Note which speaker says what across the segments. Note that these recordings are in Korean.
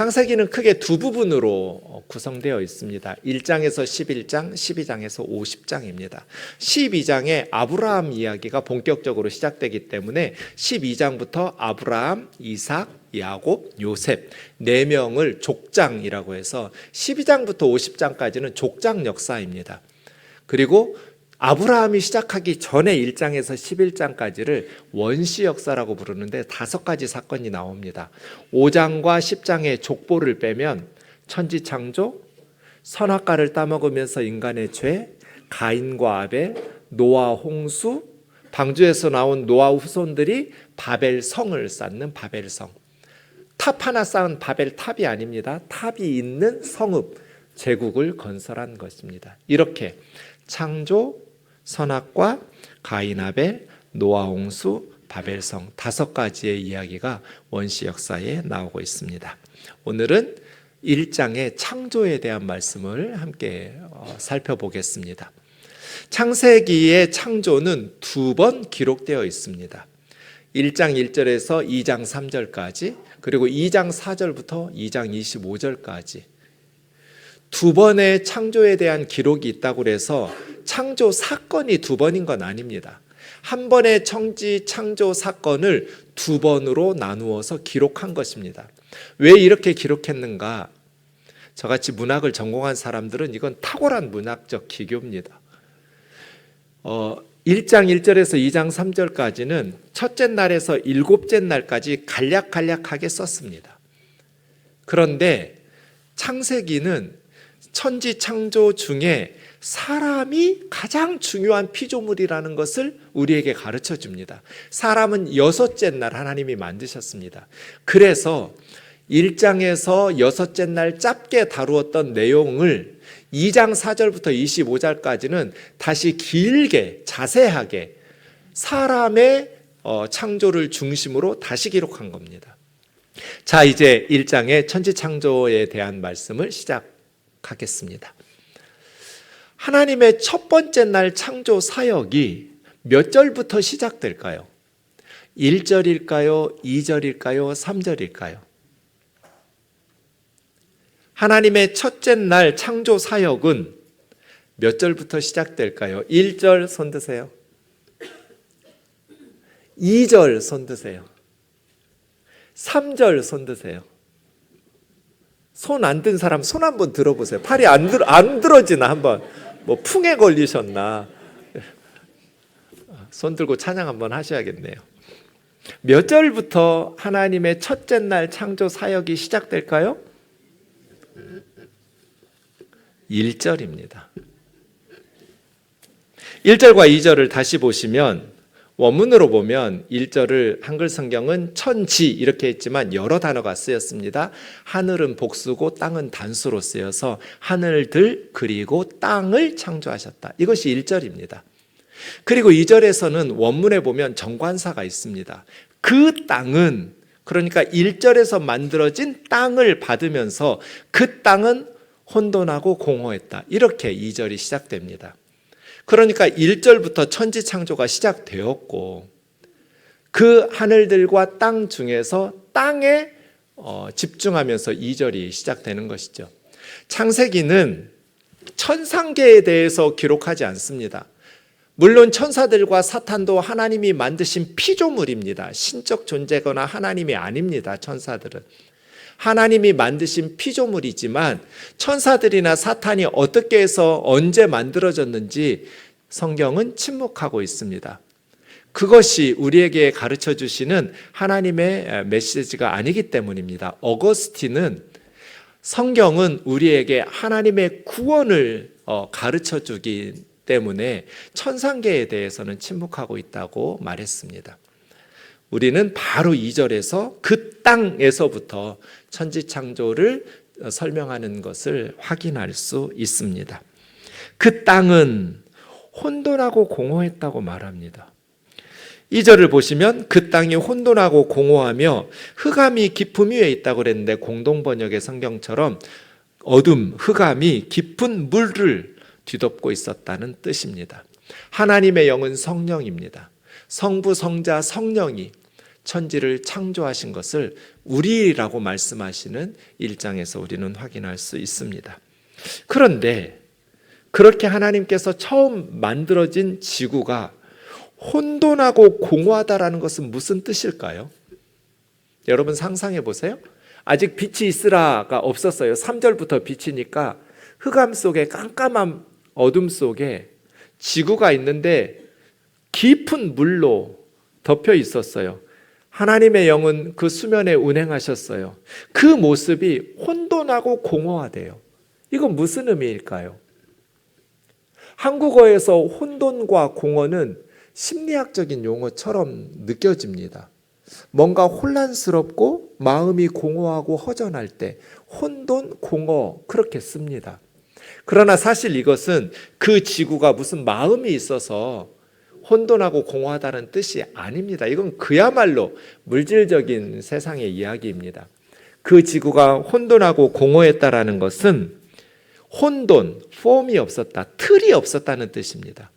Speaker 1: 창세기는 크게 두 부분으로 구성되어 있습니다. 1장에서 11장, 12장에서 50장입니다. 12장에 아브라함 이야기가 본격적으로 시작되기 때문에 12장부터 아브라함, 이삭, 야곱, 요셉 4명을 족장이라고 해서 12장부터 50장까지는 족장 역사입니다. 그리고 아브라함이 시작하기 전에 1장에서 11장까지를 원시 역사라고 부르는데 5가지 사건이 나옵니다. 5장과 10장의 족보를 빼면 천지창조, 선악과를 따먹으면서 인간의 죄, 가인과 아벨, 노아 홍수, 방주에서 나온 노아 후손들이 바벨성을 쌓는 바벨성. 탑 하나 쌓은 바벨탑이 아닙니다. 탑이 있는 성읍, 제국을 건설한 것입니다. 이렇게 창조, 선악과, 가인 아벨, 노아 홍수, 바벨성 5가지의 이야기가 원시 역사에 나오고 있습니다. 오늘은 1장의 창조에 대한 말씀을 함께 살펴보겠습니다. 창세기의 창조는 2번 기록되어 있습니다. 1장 1절에서 2장 3절까지, 그리고 2장 4절부터 2장 25절까지 2번의 창조에 대한 기록이 있다고 해서 창조 사건이 2번인 건 아닙니다. 한 번의 창조 사건을 2번으로 나누어서 기록한 것입니다. 왜 이렇게 기록했는가? 저같이 문학을 전공한 사람들은 이건 탁월한 문학적 기교입니다. 1장 1절에서 2장 3절까지는 첫째 날에서 7째 날까지 간략하게 썼습니다. 그런데 창세기는 천지 창조 중에 사람이 가장 중요한 피조물이라는 것을 우리에게 가르쳐 줍니다. 사람은 6째 날 하나님이 만드셨습니다. 그래서 1장에서 6째 날 짧게 다루었던 내용을 2장 4절부터 25절까지는 다시 길게 자세하게 사람의 창조를 중심으로 다시 기록한 겁니다. 자, 이제 1장의 천지창조에 대한 말씀을 시작하겠습니다. 하나님의 첫 번째 날 창조 사역이 몇 절부터 시작될까요? 1절일까요? 2절일까요? 3절일까요? 하나님의 첫째 날 창조 사역은 몇 절부터 시작될까요? 1절 손 드세요. 2절 손 드세요. 3절 손 드세요. 손 안 든 사람 손 한번 들어보세요. 팔이 안 들어지나 한번. 뭐 풍에 걸리셨나. 손 들고 찬양 한번 하셔야겠네요. 몇 절부터 하나님의 첫째 날 창조 사역이 시작될까요? 1절입니다. 1절과 2절을 다시 보시면 원문으로 보면 1절을 한글 성경은 천지 이렇게 했지만 여러 단어가 쓰였습니다. 하늘은 복수고 땅은 단수로 쓰여서 하늘들 그리고 땅을 창조하셨다. 이것이 1절입니다. 그리고 2절에서는 원문에 보면 정관사가 있습니다. 그 땅은, 그러니까 1절에서 만들어진 땅을 받으면서 그 땅은 혼돈하고 공허했다. 이렇게 2절이 시작됩니다. 그러니까 1절부터 천지 창조가 시작되었고 그 하늘들과 땅 중에서 땅에 집중하면서 2절이 시작되는 것이죠. 창세기는 천상계에 대해서 기록하지 않습니다. 물론 천사들과 사탄도 하나님이 만드신 피조물입니다. 신적 존재거나 하나님이 아닙니다. 천사들은 하나님이 만드신 피조물이지만 천사들이나 사탄이 어떻게 해서 언제 만들어졌는지 성경은 침묵하고 있습니다. 그것이 우리에게 가르쳐 주시는 하나님의 메시지가 아니기 때문입니다. 어거스틴은 성경은 우리에게 하나님의 구원을 가르쳐 주기 때문에 천상계에 대해서는 침묵하고 있다고 말했습니다. 우리는 바로 2절에서 그 땅에서부터 천지창조를 설명하는 것을 확인할 수 있습니다. 그 땅은 혼돈하고 공허했다고 말합니다. 2절을 보시면 그 땅이 혼돈하고 공허하며 흑암이 깊음 위에 있다고 그랬는데 공동번역의 성경처럼 어둠, 흑암이 깊은 물을 뒤덮고 있었다는 뜻입니다. 하나님의 영은 성령입니다. 성부, 성자, 성령이 천지를 창조하신 것을 우리라고 말씀하시는 1장에서 우리는 확인할 수 있습니다. 그런데 그렇게 하나님께서 처음 만들어진 지구가 혼돈하고 공허하다라는 것은 무슨 뜻일까요? 여러분 상상해 보세요. 아직 빛이 있으라가 없었어요. 3절부터 빛이니까 흑암 속에 깜깜한 어둠 속에 지구가 있는데 깊은 물로 덮여 있었어요. 하나님의 영은 그 수면에 운행하셨어요. 그 모습이 혼돈하고 공허하대요. 이건 무슨 의미일까요? 한국어에서 혼돈과 공허는 심리학적인 용어처럼 느껴집니다. 뭔가 혼란스럽고 마음이 공허하고 허전할 때 혼돈, 공허 그렇게 씁니다. 그러나 사실 이것은 그 지구가 무슨 마음이 있어서 혼돈하고 공허하다는 뜻이 아닙니다. 이건 그야말로 물질적인 세상의 이야기입니다. 그 지구가 혼돈하고 공허했다라는 것은 혼돈, 폼이 없었다, 틀이 없었다는 뜻입니다.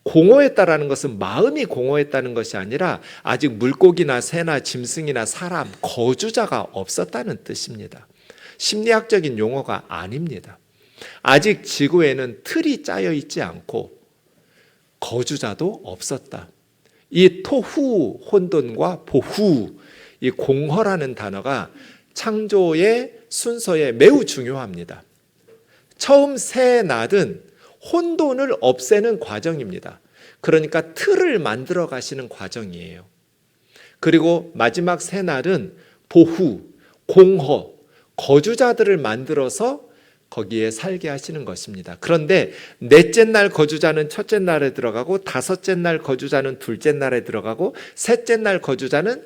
Speaker 1: 공허했다라는 것은 마음이 공허했다는 것이 아니라 아직 물고기나 새나 짐승이나 사람, 거주자가 없었다는 뜻입니다. 심리학적인 용어가 아닙니다. 아직 지구에는 틀이 짜여 있지 않고 거주자도 없었다. 이 토후, 혼돈과 보후, 이 공허라는 단어가 창조의 순서에 매우 중요합니다. 처음 새 날은 혼돈을 없애는 과정입니다. 그러니까 틀을 만들어 가시는 과정이에요. 그리고 마지막 새 날은 보후, 공허, 거주자들을 만들어서 거기에 살게 하시는 것입니다. 그런데 넷째 날 거주자는 첫째 날에 들어가고 다섯째 날 거주자는 둘째 날에 들어가고 셋째 날 거주자는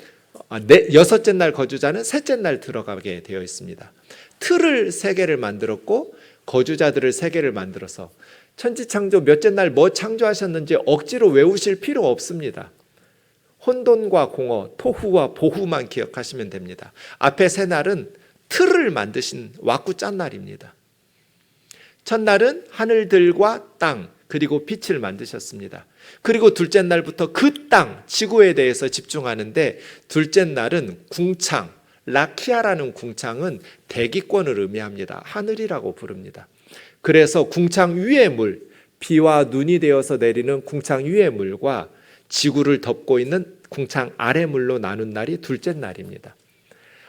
Speaker 1: 여섯째 날 거주자는 셋째 날 들어가게 되어 있습니다. 틀을 세 개를 만들었고 거주자들을 세 개를 만들어서 천지창조 몇째 날 뭐 창조하셨는지 억지로 외우실 필요 없습니다. 혼돈과 공허, 토후와 보후만 기억하시면 됩니다. 앞에 세 날은 틀을 만드신 왁구 짠 날입니다. 첫날은 하늘들과 땅 그리고 빛을 만드셨습니다. 그리고 둘째 날부터 그 땅, 지구에 대해서 집중하는데 둘째 날은 궁창, 라키아라는 궁창은 대기권을 의미합니다. 하늘이라고 부릅니다. 그래서 궁창 위의 물, 비와 눈이 되어서 내리는 궁창 위의 물과 지구를 덮고 있는 궁창 아래 물로 나눈 날이 둘째 날입니다.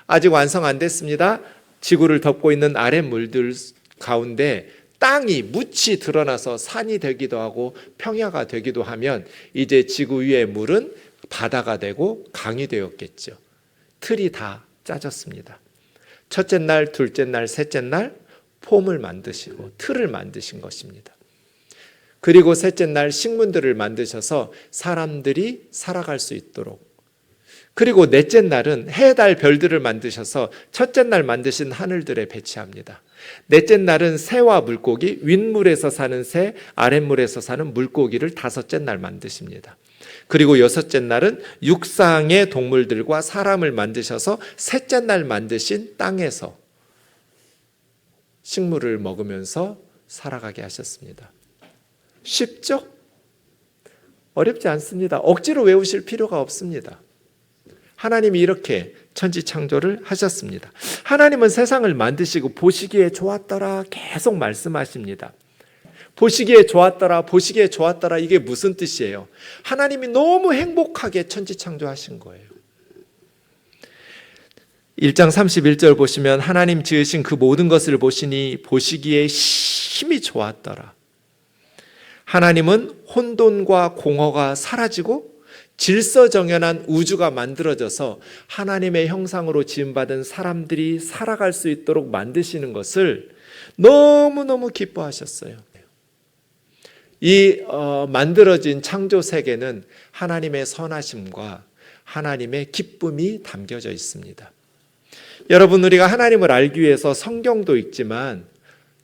Speaker 1: 아직 완성 안 됐습니다. 지구를 덮고 있는 아래 물들 가운데 땅이 묻이 드러나서 산이 되기도 하고 평야가 되기도 하면 이제 지구 위의 물은 바다가 되고 강이 되었겠죠. 틀이 다 짜졌습니다. 첫째 날, 둘째 날, 셋째 날 폼을 만드시고 틀을 만드신 것입니다. 그리고 셋째 날 식물들을 만드셔서 사람들이 살아갈 수 있도록, 그리고 넷째 날은 해, 달, 별들을 만드셔서 첫째 날 만드신 하늘들에 배치합니다. 넷째 날은 새와 물고기, 윗물에서 사는 새, 아랫물에서 사는 물고기를 다섯째 날 만드십니다. 그리고 여섯째 날은 육상의 동물들과 사람을 만드셔서 셋째 날 만드신 땅에서 식물을 먹으면서 살아가게 하셨습니다. 쉽죠? 어렵지 않습니다. 억지로 외우실 필요가 없습니다. 하나님이 이렇게 천지창조를 하셨습니다. 하나님은 세상을 만드시고 보시기에 좋았더라 계속 말씀하십니다. 보시기에 좋았더라, 보시기에 좋았더라, 이게 무슨 뜻이에요? 하나님이 너무 행복하게 천지창조하신 거예요. 1장 31절 보시면 하나님 지으신 그 모든 것을 보시니 보시기에 심히 좋았더라. 하나님은 혼돈과 공허가 사라지고 질서정연한 우주가 만들어져서 하나님의 형상으로 지음받은 사람들이 살아갈 수 있도록 만드시는 것을 너무너무 기뻐하셨어요. 이 만들어진 창조 세계는 하나님의 선하심과 하나님의 기쁨이 담겨져 있습니다. 여러분, 우리가 하나님을 알기 위해서 성경도 읽지만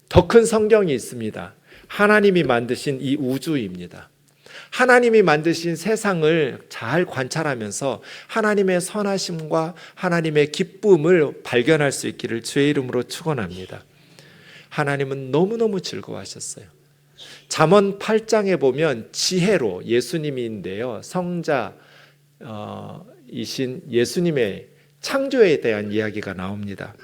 Speaker 1: 더 큰 성경이 있습니다. 하나님이 만드신 이 우주입니다. 하나님이 만드신 세상을 잘 관찰하면서 하나님의 선하심과 하나님의 기쁨을 발견할 수 있기를 주의 이름으로 축원합니다. 하나님은 너무너무 즐거워하셨어요. 잠언 8장에 보면 지혜로, 예수님인데요, 성자 지혜이신 예수님의 창조에 대한 이야기가 나옵니다.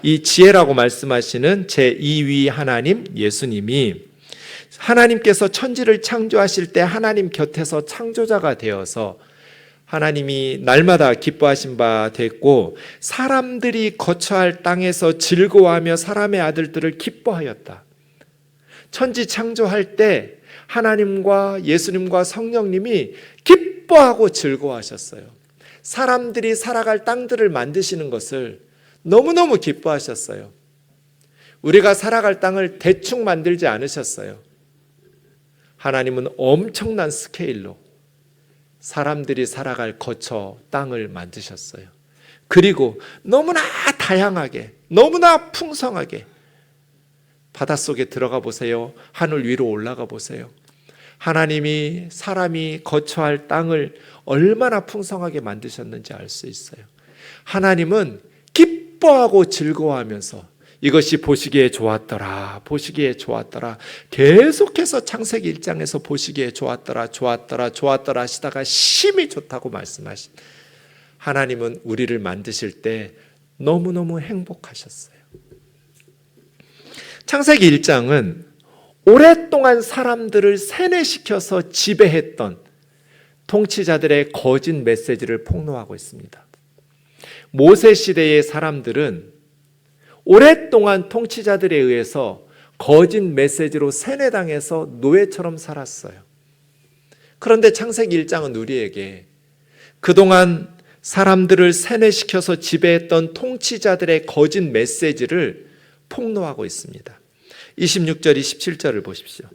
Speaker 1: 이 지혜라고 말씀하시는 제2위 하나님 예수님이 하나님께서 천지를 창조하실 때 하나님 곁에서 창조자가 되어서 하나님이 날마다 기뻐하신 바 됐고 사람들이 거처할 땅에서 즐거워하며 사람의 아들들을 기뻐하였다. 천지 창조할 때 하나님과 예수님과 성령님이 기뻐하고 즐거워하셨어요. 사람들이 살아갈 땅들을 만드시는 것을 너무너무 기뻐하셨어요. 우리가 살아갈 땅을 대충 만들지 않으셨어요. 하나님은 엄청난 스케일로 사람들이 살아갈 거처 땅을 만드셨어요. 그리고 너무나 다양하게, 너무나 풍성하게 바닷속에 들어가 보세요. 하늘 위로 올라가 보세요. 하나님이 사람이 거처할 땅을 얼마나 풍성하게 만드셨는지 알 수 있어요. 하나님은 기뻐하고 즐거워하면서 이것이 보시기에 좋았더라, 보시기에 좋았더라, 계속해서 창세기 1장에서 보시기에 좋았더라, 좋았더라, 좋았더라 하시다가 심히 좋다고 말씀하신 하나님은 우리를 만드실 때 너무너무 행복하셨어요. 창세기 1장은 오랫동안 사람들을 세뇌시켜서 지배했던 통치자들의 거짓 메시지를 폭로하고 있습니다. 모세 시대의 사람들은 오랫동안 통치자들에 의해서 거짓 메시지로 세뇌당해서 노예처럼 살았어요. 그런데 창세기 1장은 우리에게 그동안 사람들을 세뇌시켜서 지배했던 통치자들의 거짓 메시지를 폭로하고 있습니다. 26절, 27절을 보십시오.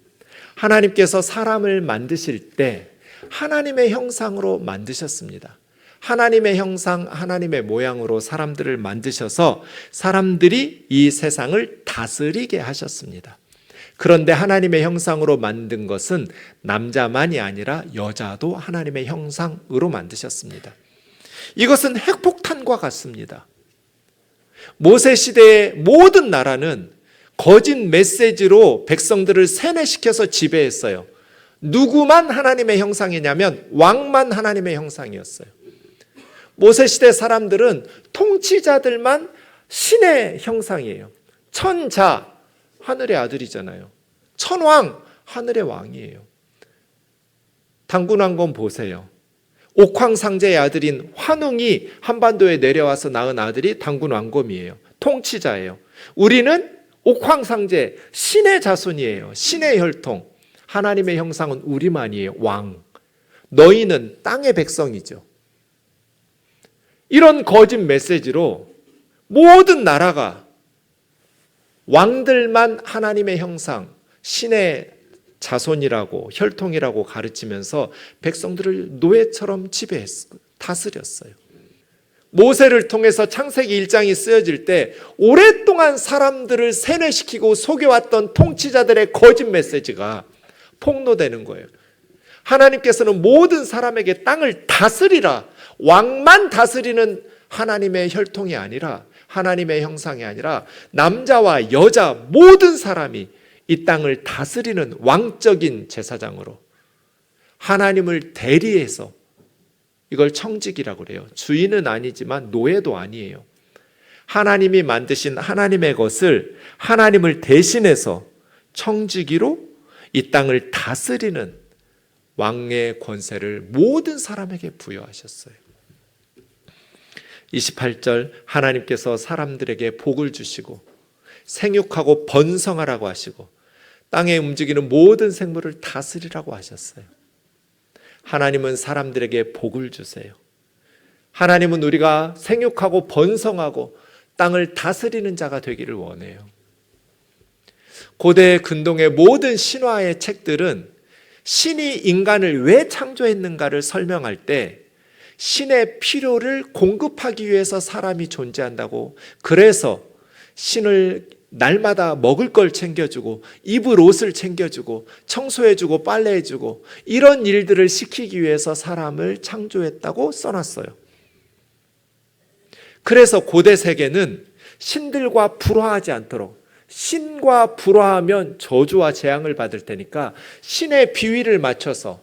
Speaker 1: 하나님께서 사람을 만드실 때 하나님의 형상으로 만드셨습니다. 하나님의 형상, 하나님의 모양으로 사람들을 만드셔서 사람들이 이 세상을 다스리게 하셨습니다. 그런데 하나님의 형상으로 만든 것은 남자만이 아니라 여자도 하나님의 형상으로 만드셨습니다. 이것은 핵폭탄과 같습니다. 모세 시대의 모든 나라는 거짓 메시지로 백성들을 세뇌시켜서 지배했어요. 누구만 하나님의 형상이냐면 왕만 하나님의 형상이었어요. 모세 시대 사람들은 통치자들만 신의 형상이에요. 천자, 하늘의 아들이잖아요. 천왕, 하늘의 왕이에요. 당군왕건 보세요. 옥황상제의 아들인 환웅이 한반도에 내려와서 낳은 아들이 당군왕검이에요. 통치자예요. 우리는 옥황상제, 신의 자손이에요. 신의 혈통. 하나님의 형상은 우리만이에요. 왕. 너희는 땅의 백성이죠. 이런 거짓 메시지로 모든 나라가 왕들만 하나님의 형상, 신의 자손이라고 혈통이라고 가르치면서 백성들을 노예처럼 다스렸어요. 모세를 통해서 창세기 1장이 쓰여질 때 오랫동안 사람들을 세뇌시키고 속여왔던 통치자들의 거짓 메시지가 폭로되는 거예요. 하나님께서는 모든 사람에게 땅을 다스리라, 왕만 다스리는 하나님의 혈통이 아니라, 하나님의 형상이 아니라 남자와 여자 모든 사람이 이 땅을 다스리는 왕적인 제사장으로 하나님을 대리해서, 이걸 청직이라고 그래요. 주인은 아니지만 노예도 아니에요. 하나님이 만드신 하나님의 것을 하나님을 대신해서 청지기로 이 땅을 다스리는 왕의 권세를 모든 사람에게 부여하셨어요. 28절, 하나님께서 사람들에게 복을 주시고 생육하고 번성하라고 하시고 땅에 움직이는 모든 생물을 다스리라고 하셨어요. 하나님은 사람들에게 복을 주세요. 하나님은 우리가 생육하고 번성하고 땅을 다스리는 자가 되기를 원해요. 고대 근동의 모든 신화의 책들은 신이 인간을 왜 창조했는가를 설명할 때 신의 필요를 공급하기 위해서 사람이 존재한다고, 그래서 신을 날마다 먹을 걸 챙겨주고 입을 옷을 챙겨주고 청소해주고 빨래해주고 이런 일들을 시키기 위해서 사람을 창조했다고 써놨어요. 그래서 고대 세계는 신들과 불화하지 않도록, 신과 불화하면 저주와 재앙을 받을 테니까 신의 비위를 맞춰서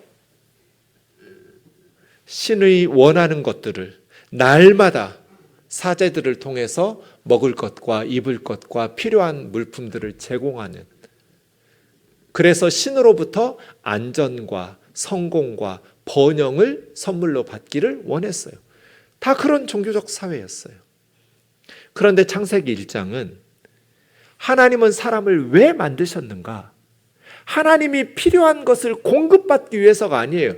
Speaker 1: 신의 원하는 것들을 날마다 사제들을 통해서 먹을 것과 입을 것과 필요한 물품들을 제공하는, 그래서 신으로부터 안전과 성공과 번영을 선물로 받기를 원했어요. 다 그런 종교적 사회였어요. 그런데 창세기 1장은 하나님은 사람을 왜 만드셨는가? 하나님이 필요한 것을 공급받기 위해서가 아니에요.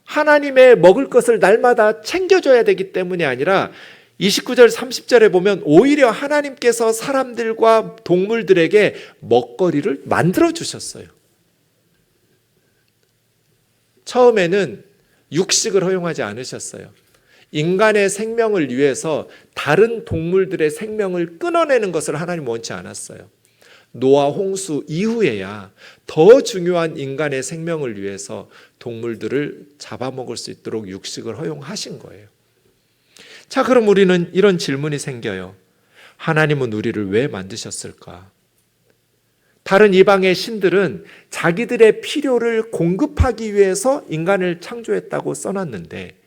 Speaker 1: 하나님의 먹을 것을 날마다 챙겨줘야 되기 때문이 아니라 29절 30절에 보면 오히려 하나님께서 사람들과 동물들에게 먹거리를 만들어 주셨어요. 처음에는 육식을 허용하지 않으셨어요. 인간의 생명을 위해서 다른 동물들의 생명을 끊어내는 것을 하나님 원치 않았어요. 노아 홍수 이후에야 더 중요한 인간의 생명을 위해서 동물들을 잡아먹을 수 있도록 육식을 허용하신 거예요. 자, 그럼 우리는 이런 질문이 생겨요. 하나님은 우리를 왜 만드셨을까? 다른 이방의 신들은 자기들의 필요를 공급하기 위해서 인간을 창조했다고 써놨는데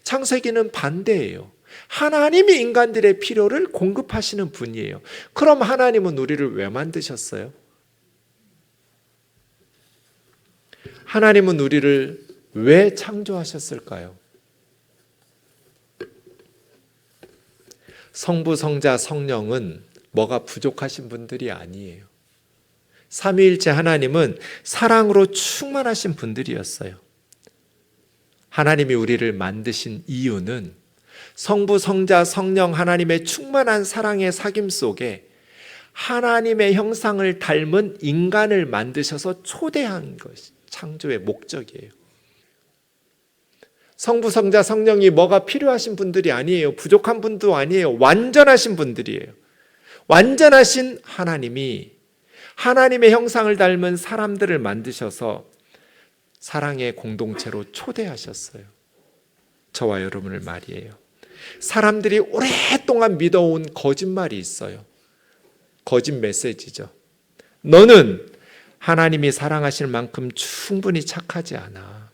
Speaker 1: 창세기는 반대예요. 하나님이 인간들의 필요를 공급하시는 분이에요. 그럼 하나님은 우리를 왜 만드셨어요? 하나님은 우리를 왜 창조하셨을까요? 성부, 성자, 성령은 뭐가 부족하신 분들이 아니에요. 삼위일체 하나님은 사랑으로 충만하신 분들이었어요. 하나님이 우리를 만드신 이유는 성부, 성자, 성령 하나님의 충만한 사랑의 사귐 속에 하나님의 형상을 닮은 인간을 만드셔서 초대한 것이 창조의 목적이에요. 성부, 성자, 성령이 뭐가 필요하신 분들이 아니에요. 부족한 분도 아니에요. 완전하신 분들이에요. 완전하신 하나님이 하나님의 형상을 닮은 사람들을 만드셔서 사랑의 공동체로 초대하셨어요. 저와 여러분을 말이에요. 사람들이 오랫동안 믿어온 거짓말이 있어요. 거짓 메시지죠. 너는 하나님이 사랑하실 만큼 충분히 착하지 않아.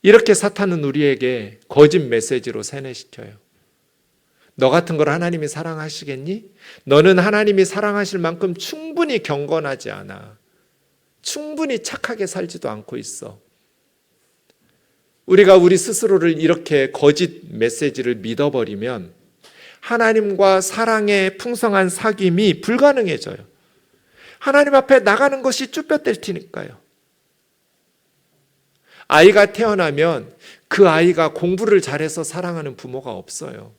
Speaker 1: 이렇게 사탄은 우리에게 거짓 메시지로 세뇌시켜요. 너 같은 걸 하나님이 사랑하시겠니? 너는 하나님이 사랑하실 만큼 충분히 경건하지 않아. 충분히 착하게 살지도 않고 있어. 우리가 우리 스스로를 이렇게 거짓 메시지를 믿어버리면 하나님과 사랑의 풍성한 사귐이 불가능해져요. 하나님 앞에 나가는 것이 쭈뼛될 테니까요. 아이가 태어나면 그 아이가 공부를 잘해서 사랑하는 부모가 없어요.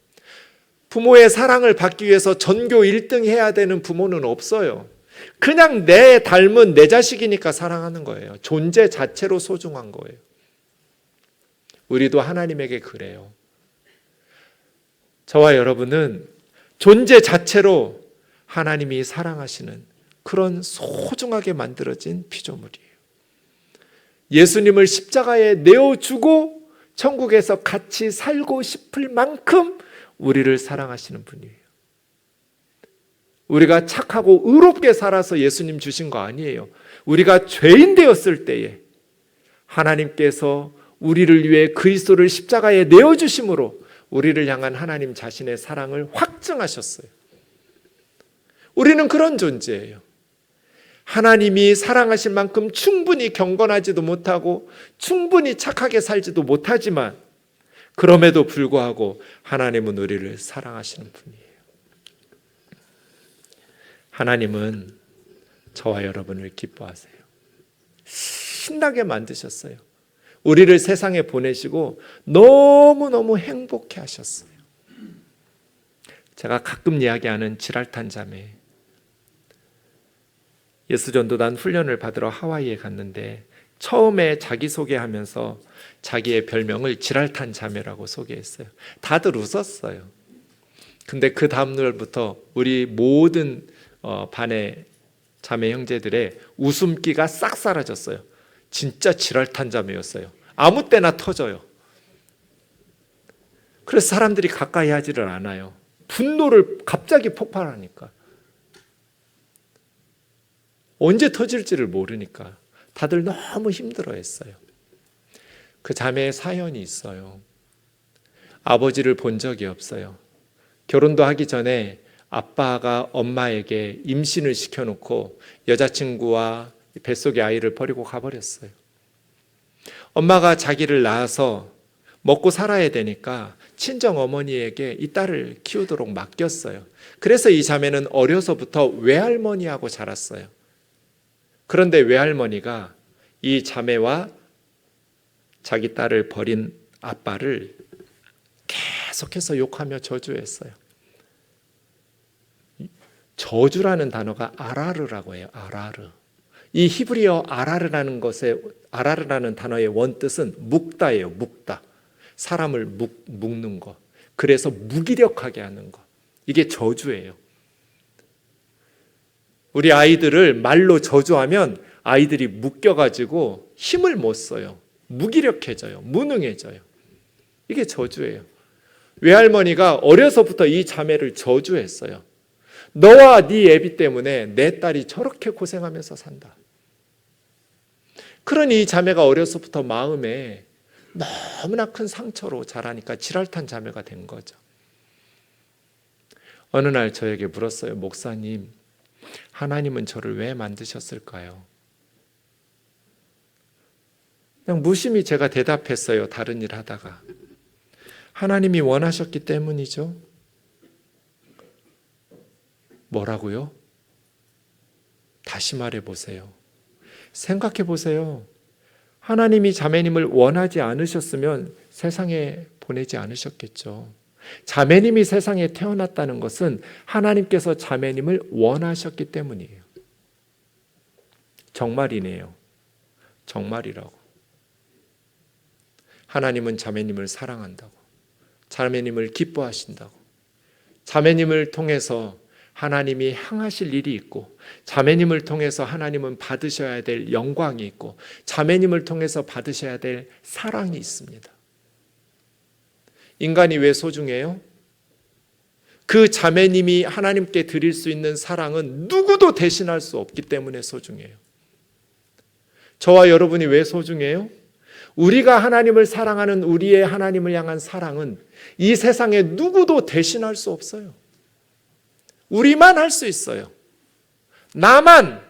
Speaker 1: 부모의 사랑을 받기 위해서 전교 1등 해야 되는 부모는 없어요. 그냥 내 닮은 내 자식이니까 사랑하는 거예요. 존재 자체로 소중한 거예요. 우리도 하나님에게 그래요. 저와 여러분은 존재 자체로 하나님이 사랑하시는 그런 소중하게 만들어진 피조물이에요. 예수님을 십자가에 내어주고 천국에서 같이 살고 싶을 만큼 우리를 사랑하시는 분이에요. 우리가 착하고 의롭게 살아서 예수님 주신 거 아니에요. 우리가 죄인 되었을 때에 하나님께서 우리를 위해 그리스도를 십자가에 내어주심으로 우리를 향한 하나님 자신의 사랑을 확증하셨어요. 우리는 그런 존재예요. 하나님이 사랑하실 만큼 충분히 경건하지도 못하고 충분히 착하게 살지도 못하지만 그럼에도 불구하고 하나님은 우리를 사랑하시는 분이에요. 하나님은 저와 여러분을 기뻐하세요. 신나게 만드셨어요. 우리를 세상에 보내시고 너무너무 행복해 하셨어요. 제가 가끔 이야기하는 지랄탄 자매, 예수전도단 훈련을 받으러 하와이에 갔는데 처음에 자기소개하면서 자기의 별명을 지랄탄 자매라고 소개했어요. 다들 웃었어요. 근데 그 다음 날부터 우리 모든 반의 자매 형제들의 웃음기가 싹 사라졌어요. 진짜 지랄탄 자매였어요. 아무 때나 터져요. 그래서 사람들이 가까이 하지를 않아요. 분노를 갑자기 폭발하니까. 언제 터질지를 모르니까 다들 너무 힘들어했어요. 그 자매의 사연이 있어요. 아버지를 본 적이 없어요. 결혼도 하기 전에 아빠가 엄마에게 임신을 시켜놓고 여자친구와 뱃속의 아이를 버리고 가버렸어요. 엄마가 자기를 낳아서 먹고 살아야 되니까 친정 어머니에게 이 딸을 키우도록 맡겼어요. 그래서 이 자매는 어려서부터 외할머니하고 자랐어요. 그런데 외할머니가 이 자매와 자기 딸을 버린 아빠를 계속해서 욕하며 저주했어요. 저주라는 단어가 아라르라고 해요. 아라르. 이 히브리어 아라르라는 단어의 원뜻은 묵다예요. 묵다. 사람을 묶는 거. 그래서 무기력하게 하는 거. 이게 저주예요. 우리 아이들을 말로 저주하면 아이들이 묶여가지고 힘을 못 써요. 무기력해져요. 무능해져요. 이게 저주예요. 외할머니가 어려서부터 이 자매를 저주했어요. 너와 네 애비 때문에 내 딸이 저렇게 고생하면서 산다. 그러니 이 자매가 어려서부터 마음에 너무나 큰 상처로 자라니까 지랄탄 자매가 된 거죠. 어느 날 저에게 물었어요. 목사님, 하나님은 저를 왜 만드셨을까요? 그냥 무심히 제가 대답했어요. 다른 일 하다가. 하나님이 원하셨기 때문이죠. 뭐라고요? 다시 말해 보세요. 생각해 보세요. 하나님이 자매님을 원하지 않으셨으면 세상에 보내지 않으셨겠죠. 자매님이 세상에 태어났다는 것은 하나님께서 자매님을 원하셨기 때문이에요. 정말이네요. 정말이라고. 하나님은 자매님을 사랑한다고. 자매님을 기뻐하신다고. 자매님을 통해서 하나님이 행하실 일이 있고, 자매님을 통해서 하나님은 받으셔야 될 영광이 있고, 자매님을 통해서 받으셔야 될 사랑이 있습니다. 인간이 왜 소중해요? 그 자매님이 하나님께 드릴 수 있는 사랑은 누구도 대신할 수 없기 때문에 소중해요. 저와 여러분이 왜 소중해요? 우리가 하나님을 사랑하는 우리의 하나님을 향한 사랑은 이 세상에 누구도 대신할 수 없어요. 우리만 할 수 있어요. 나만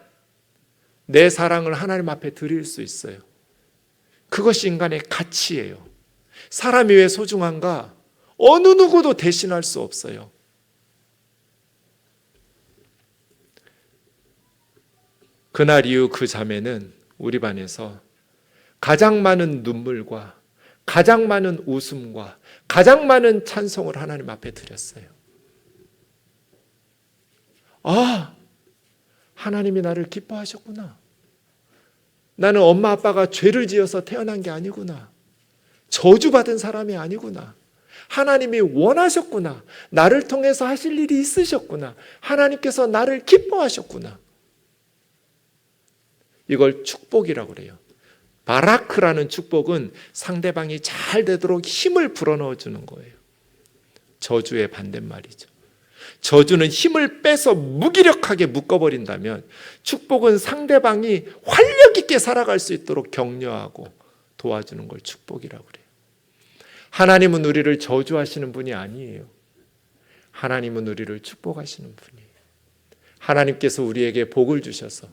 Speaker 1: 내 사랑을 하나님 앞에 드릴 수 있어요. 그것이 인간의 가치예요. 사람이 왜 소중한가? 어느 누구도 대신할 수 없어요. 그날 이후 그 자매는 우리 반에서 가장 많은 눈물과 가장 많은 웃음과 가장 많은 찬송을 하나님 앞에 드렸어요. 아, 하나님이 나를 기뻐하셨구나. 나는 엄마 아빠가 죄를 지어서 태어난 게 아니구나. 저주받은 사람이 아니구나. 하나님이 원하셨구나. 나를 통해서 하실 일이 있으셨구나. 하나님께서 나를 기뻐하셨구나. 이걸 축복이라고 그래요. 바라크라는 축복은 상대방이 잘 되도록 힘을 불어넣어 주는 거예요. 저주의 반대말이죠. 저주는 힘을 빼서 무기력하게 묶어버린다면, 축복은 상대방이 활력 있게 살아갈 수 있도록 격려하고 도와주는 걸 축복이라고 그래요. 하나님은 우리를 저주하시는 분이 아니에요. 하나님은 우리를 축복하시는 분이에요. 하나님께서 우리에게 복을 주셔서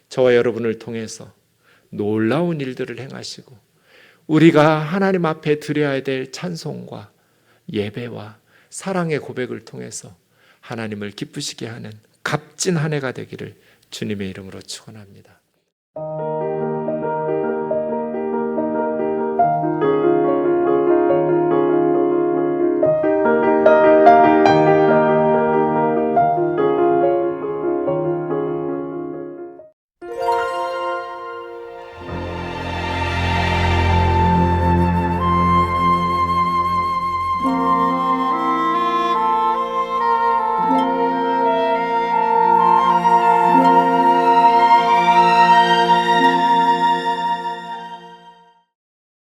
Speaker 1: 저와 여러분을 통해서 놀라운 일들을 행하시고, 우리가 하나님 앞에 드려야 될 찬송과 예배와 사랑의 고백을 통해서 하나님을 기쁘시게 하는 값진 한 해가 되기를 주님의 이름으로 축원합니다.